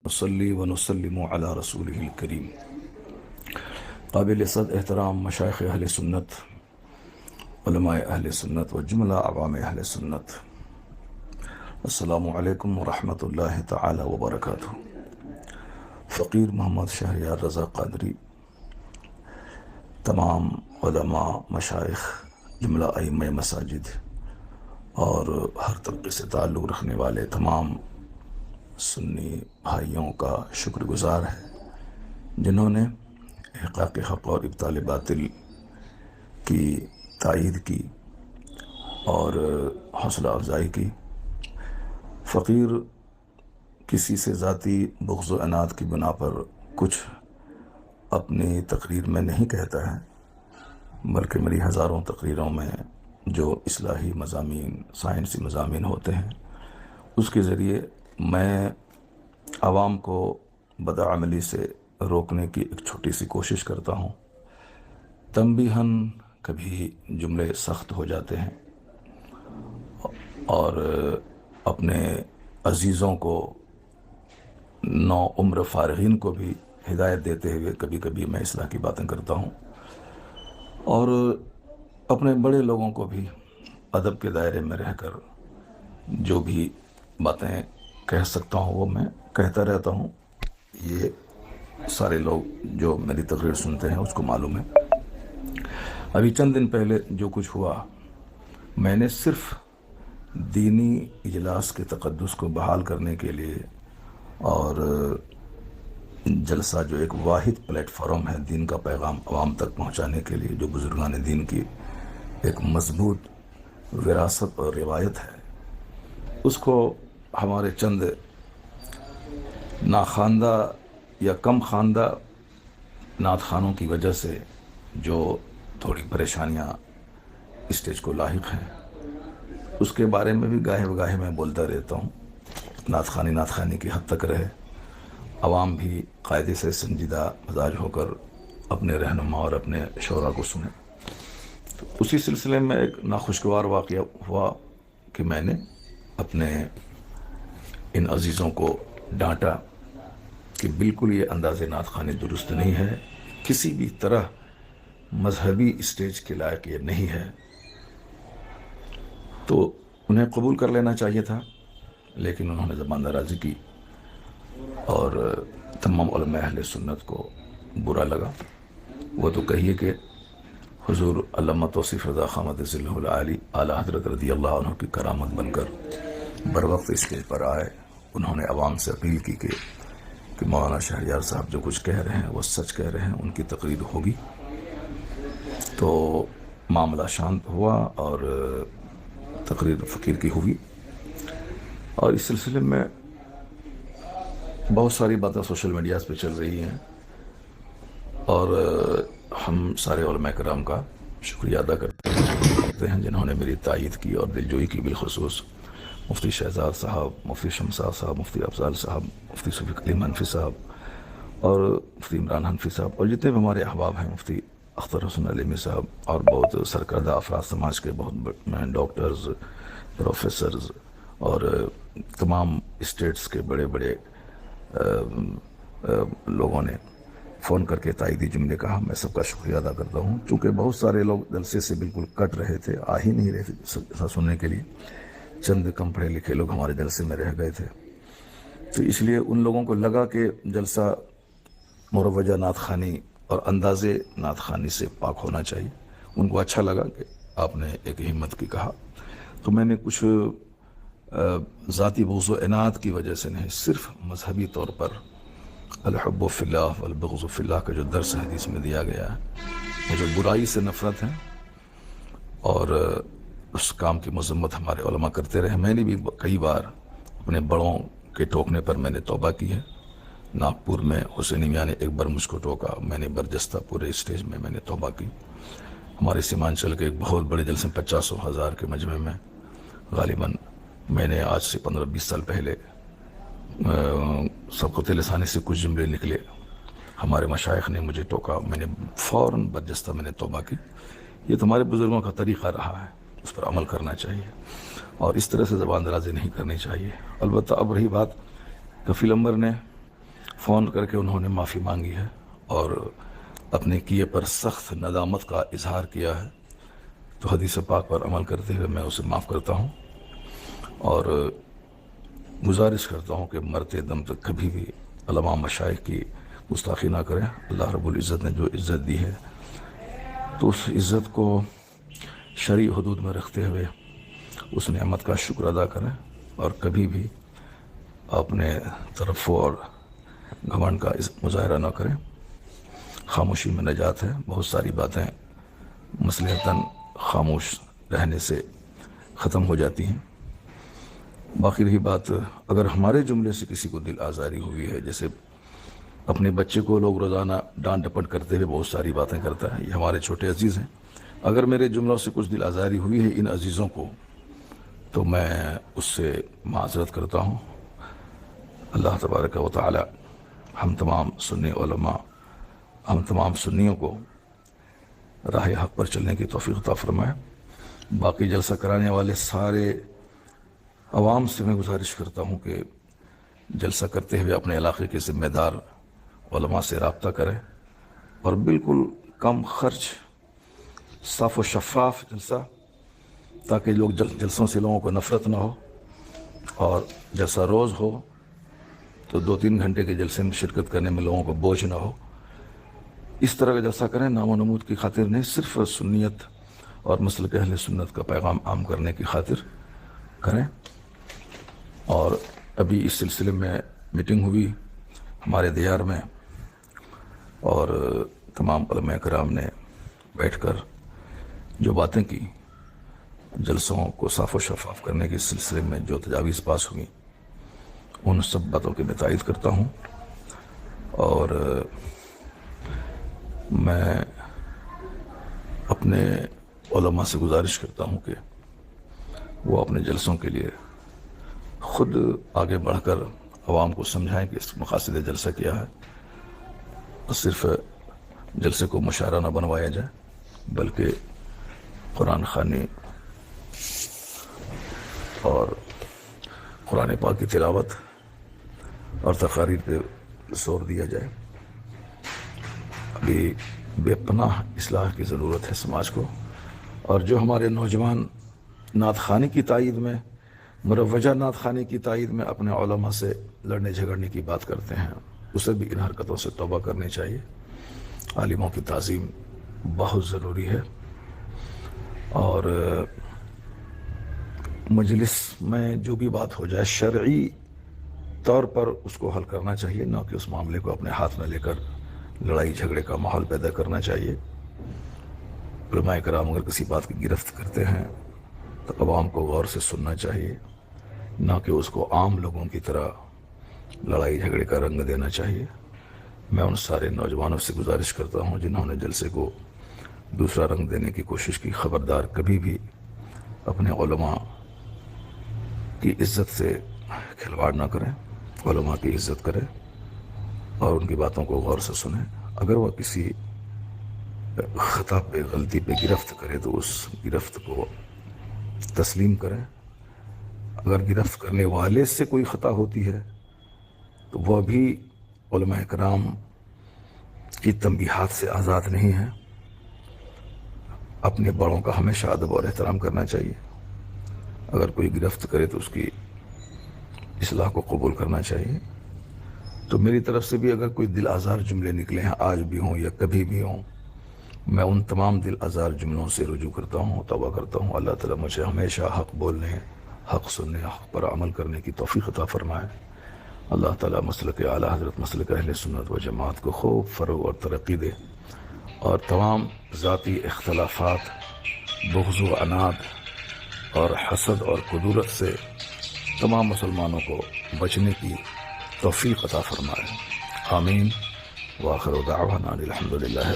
نصلی و نسلم علی رسولہ الکریم۔ قابل صد احترام مشائخ اہل سنت، علماء اہل سنت و جملہ عوام اہل سنت، السلام علیکم ورحمۃ اللہ تعالی وبرکاتہ۔ فقیر محمد شہریار رضا قادری، تمام علماء، مشائخ، جملہ ائمہ مساجد اور ہر طبقے سے تعلق رکھنے والے تمام سنی بھائیوں کا شکر گزار ہے جنہوں نے احقاق حق اور ابطال باطل کی تائید کی اور حوصلہ افزائی کی۔ فقیر کسی سے ذاتی بغض و عناد کی بنا پر کچھ اپنی تقریر میں نہیں کہتا ہے، بلکہ میری ہزاروں تقریروں میں جو اصلاحی مضامین، سائنسی مضامین ہوتے ہیں، اس کے ذریعے میں عوام کو بدعملی سے روکنے کی ایک چھوٹی سی کوشش کرتا ہوں۔ تنبیہاً کبھی جملے سخت ہو جاتے ہیں اور اپنے عزیزوں کو، نو عمر فارغین کو بھی ہدایت دیتے ہوئے کبھی کبھی میں اصلاح کی باتیں کرتا ہوں، اور اپنے بڑے لوگوں کو بھی ادب کے دائرے میں رہ کر جو بھی باتیں کہہ سکتا ہوں وہ میں کہتا رہتا ہوں۔ یہ سارے لوگ جو میری تقریر سنتے ہیں اس کو معلوم ہے۔ ابھی چند دن پہلے جو کچھ ہوا، میں نے صرف دینی اجلاس کے تقدس کو بحال کرنے کے لیے اور جلسہ جو ایک واحد پلیٹ فارم ہے دین کا پیغام عوام تک پہنچانے کے لیے، جو بزرگان دین کی ایک مضبوط وراثت اور روایت ہے، اس کو ہمارے چند ناخواندہ یا کم خواندہ نعت خوانوں کی وجہ سے جو تھوڑی پریشانیاں اسٹیج کو لاحق ہیں، اس کے بارے میں بھی گاہے بگاہے میں بولتا رہتا ہوں۔ نعت خوانی کی حد تک رہے، عوام بھی قاعدے سے سنجیدہ مزاج ہو کر اپنے رہنما اور اپنے شعراء کو سنیں۔ تو اسی سلسلے میں ایک ناخوشگوار واقعہ ہوا کہ میں نے اپنے ان عزیزوں کو ڈانٹا کہ بالکل یہ انداز نعت خوانی درست نہیں ہے، کسی بھی طرح مذہبی اسٹیج کے لائق یہ نہیں ہے۔ تو انہیں قبول کر لینا چاہیے تھا، لیکن انہوں نے زبان درازی کی اور تمام علماء اہل سنت کو برا لگا۔ وہ تو کہیے کہ حضور علامہ توصیف رضا خامد ذلہ العالی اعلیٰ حضرت رضی اللہ عنہ کی کرامت بن کر بر وقت اسٹیج پر آئے۔ انہوں نے عوام سے اپیل کی کہ مولانا شہریار صاحب جو کچھ کہہ رہے ہیں وہ سچ کہہ رہے ہیں، ان کی تقریر ہوگی۔ تو معاملہ شانت ہوا اور تقریر فقیر کی ہوئی، اور اس سلسلے میں بہت ساری باتیں سوشل میڈیاز پہ چل رہی ہیں، اور ہم سارے علماء کرام کا شکریہ ادا کرتے ہیں جنہوں نے میری تائید کی اور دلجوئی کی، بالخصوص مفتی شہزاد صاحب، مفتی شمساد صاحب، مفتی افضال صاحب، مفتی شفیق علیم حنفی صاحب اور مفتی عمران حنفی صاحب، اور جتنے بھی ہمارے احباب ہیں، مفتی اختر حسن علیمی صاحب اور بہت سرکردہ افراد سماج کے، بہت ڈاکٹرز، پروفیسرز اور تمام اسٹیٹس کے بڑے بڑے لوگوں نے فون کر کے تائیدی جملے کہا۔ میں سب کا شکریہ ادا کرتا ہوں، چونکہ بہت سارے لوگ جلسے سے بالکل کٹ رہے تھے، آ ہی نہیں رہے تھے سننے کے لیے۔ چند کم پڑھے لکھے لوگ ہمارے جلسے میں رہ گئے تھے، تو اس لیے ان لوگوں کو لگا کہ جلسہ مروجہ نعت خوانی اور انداز نعت خوانی سے پاک ہونا چاہیے۔ ان کو اچھا لگا کہ آپ نے ایک ہمت کی کہا، تو میں نے کچھ ذاتی بغض و عناد کی وجہ سے نہیں، صرف مذہبی طور پر الحب فی اللہ والبغض فی اللہ کا جو درس حدیث میں دیا گیا ہے، مجھے برائی سے نفرت ہے، اور اس کام کی مذمت ہمارے علماء کرتے رہے۔ میں نے بھی کئی بار اپنے بڑوں کے ٹوکنے پر میں نے توبہ کی ہے۔ ناگپور میں حسینی میاں نے ایک بار مجھ کو ٹوکا، میں نے برجستہ پورے اسٹیج میں میں نے توبہ کی۔ ہمارے سیمانچل کے ایک بہت بڑے جلسے 50,000 کے مجمع میں غالباً میں نے آج سے 15-20 سال پہلے سبقت لسانی سے کچھ جملے نکلے، ہمارے مشائخ نے مجھے ٹوکا، میں نے فوراً برجستہ میں نے توبہ کی۔ یہ تمہارے بزرگوں کا طریقہ رہا ہے، اس پر عمل کرنا چاہیے اور اس طرح سے زبان درازی نہیں کرنی چاہیے۔ البتہ اب رہی بات کفیل امبر نے فون کر کے انہوں نے معافی مانگی ہے اور اپنے کیے پر سخت ندامت کا اظہار کیا ہے، تو حدیث پاک پر عمل کرتے ہوئے میں اسے معاف کرتا ہوں اور گزارش کرتا ہوں کہ مرتے دم تک کبھی بھی علماء مشائخ کی گستاخی نہ کریں۔ اللہ رب العزت نے جو عزت دی ہے تو اس عزت کو شرعی حدود میں رکھتے ہوئے اس نعمت کا شکر ادا کریں اور کبھی بھی اپنے طرف اور گھمنڈ کا مظاہرہ نہ کریں۔ خاموشی میں نجات ہے، بہت ساری باتیں مصلحتاً خاموش رہنے سے ختم ہو جاتی ہیں۔ باقی رہی بات، اگر ہمارے جملے سے کسی کو دل آزاری ہوئی ہے، جیسے اپنے بچے کو لوگ روزانہ ڈانٹ ڈپٹ کرتے ہوئے بہت ساری باتیں کرتا ہے، یہ ہمارے چھوٹے عزیز ہیں، اگر میرے جملوں سے کچھ دل آزاری ہوئی ہے ان عزیزوں کو تو میں اس سے معذرت کرتا ہوں۔ اللہ تبارک و تعالی ہم تمام سنی علماء، ہم تمام سنیوں کو راہ حق پر چلنے کی توفیق عطا فرمائے۔ باقی جلسہ کرانے والے سارے عوام سے میں گزارش کرتا ہوں کہ جلسہ کرتے ہوئے اپنے علاقے کے ذمہ دار علماء سے رابطہ کریں اور بالکل کم خرچ، صاف و شفاف جلسہ، تاکہ لوگ جلسوں سے لوگوں کو نفرت نہ ہو، اور جلسہ روز ہو تو 2-3 گھنٹے کے جلسے میں شرکت کرنے میں لوگوں کو بوجھ نہ ہو۔ اس طرح کا جلسہ کریں، نام و نمود کی خاطر نہیں، صرف سنیت اور مسلک اہل سنت کا پیغام عام کرنے کی خاطر کریں۔ اور ابھی اس سلسلے میں میٹنگ ہوئی ہمارے دیار میں اور تمام علماء کرام نے بیٹھ کر جو باتیں کی، جلسوں کو صاف و شفاف کرنے کے سلسلے میں جو تجاویز پاس ہوئی، ان سب باتوں کی میں تائید کرتا ہوں اور میں اپنے علماء سے گزارش کرتا ہوں کہ وہ اپنے جلسوں کے لیے خود آگے بڑھ کر عوام کو سمجھائیں کہ اس مقاصد جلسہ کیا ہے، اور صرف جلسے کو مشاعرہ نہ بنوایا جائے بلکہ قرآن خوانی اور قرآن پاک کی تلاوت اور تقاریر پہ زور دیا جائے۔ ابھی بے پناہ اصلاح کی ضرورت ہے سماج کو، اور جو ہمارے نوجوان نعت خوانی کی تائید میں، مروجہ نعت خوانی کی تائید میں اپنے علماء سے لڑنے جھگڑنے کی بات کرتے ہیں، اسے بھی ان حرکتوں سے توبہ کرنی چاہیے۔ عالموں کی تعظیم بہت ضروری ہے، اور مجلس میں جو بھی بات ہو جائے شرعی طور پر اس کو حل کرنا چاہیے، نہ کہ اس معاملے کو اپنے ہاتھ میں لے کر لڑائی جھگڑے کا ماحول پیدا کرنا چاہیے۔ علماء کرام اگر کسی بات کی گرفت کرتے ہیں تو عوام کو غور سے سننا چاہیے، نہ کہ اس کو عام لوگوں کی طرح لڑائی جھگڑے کا رنگ دینا چاہیے۔ میں ان سارے نوجوانوں سے گزارش کرتا ہوں جنہوں نے جلسے کو دوسرا رنگ دینے کی کوشش کی، خبردار کبھی بھی اپنے علماء کی عزت سے کھلواڑ نہ کریں، علماء کی عزت کریں اور ان کی باتوں کو غور سے سنیں۔ اگر وہ کسی خطا پہ، غلطی پہ گرفت کرے تو اس گرفت کو تسلیم کریں۔ اگر گرفت کرنے والے سے کوئی خطا ہوتی ہے تو وہ بھی علماء کرام کی تنبیہات سے آزاد نہیں ہے۔ اپنے بڑوں کا ہمیشہ ادب اور احترام کرنا چاہیے۔ اگر کوئی گرفت کرے تو اس کی اصلاح کو قبول کرنا چاہیے۔ تو میری طرف سے بھی اگر کوئی دل آزار جملے نکلے ہیں، آج بھی ہوں یا کبھی بھی ہوں، میں ان تمام دل آزار جملوں سے رجوع کرتا ہوں، توبہ کرتا ہوں۔ اللہ تعالیٰ مجھے ہمیشہ حق بولنے، حق سننے، حق پر عمل کرنے کی توفیق عطا فرمائے۔ اللہ تعالیٰ مسلک اعلیٰ حضرت مسلک اہل سنت و جماعت کو خوب فروغ اور ترقی دے، اور تمام ذاتی اختلافات، بغض و عناد اور حسد اور کدورت سے تمام مسلمانوں کو بچنے کی توفیق عطا فرمائے۔ آمین۔ وآخر دعوانا الحمدللہ۔